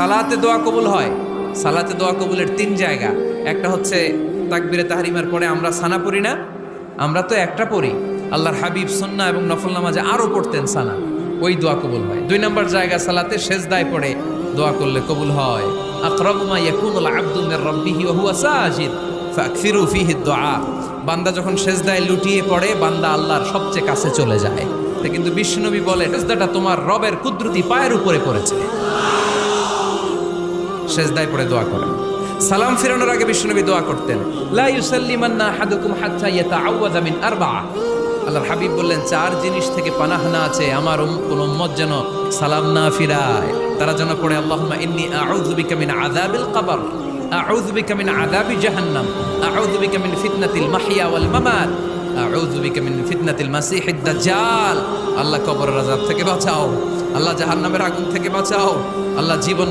সালাতে দোয়া কবুল হয়। সালাতে দোয়া কবুলের 3 জায়গা। একটা হচ্ছে তাকবীরে তাহরিমার পরে আমরা সানা পড়ি না, আমরা তো একটা পড়ি। আল্লাহর হাবিব সুন্নাহ এবং নফল নামাজে আরো পড়তেন সানা, ওই দোয়া কবুল হয়। 2 নম্বর জায়গা সালাতে সেজদায় পড়ে দোয়া করলে কবুল হয়। আকরাবু মা ইয়াকুনুল আবদু মির রাব্বিহি ওয়া হুয়া সাজিদ ফাকসিরু ফিহি দুআ। বান্দা যখন সেজদায় লুটিয়ে পড়ে, বান্দা আল্লাহর সবচেয়ে কাছে চলে যায়। তা কিন্তু বিশ্বনবী বলে, সেজদাটা তোমার রবের কুদরতি পায়ের উপরে পড়েছে। সেজদায় পড়ে দোয়া করেন। সালাম ফিরানোর আগে বিশ্বনবী দোয়া করতেন, লা ইউসাল্লিমান্না আহাদুকুম হাত্তা ইয়াতাআওয়াযা মিন আরবাআ। আল্লাহর হাবিব বললেন, 4 জিনিস থেকে পানাহ না আছে আমার কোন উম্মত যেন সালাম না ফিরায়। তারা যেন পড়ে, আল্লাহুম্মা ইন্নী আউযু বিকা মিন আযাবিল কবর, আউযু বিকা মিন আযাবি জাহান্নাম, আউযু বিকা মিন ফিতনাতিল মাহইয়া ওয়াল মামাত, আউযু বিকা মিন ফিতনাতিল মাসিহিদ দাজ্জাল। আল্লাহ কবরের আযাব থেকে বাঁচাও, আল্লাহ জাহান্নামের আগুন থেকে বাঁচাও, আল্লাহ জীবন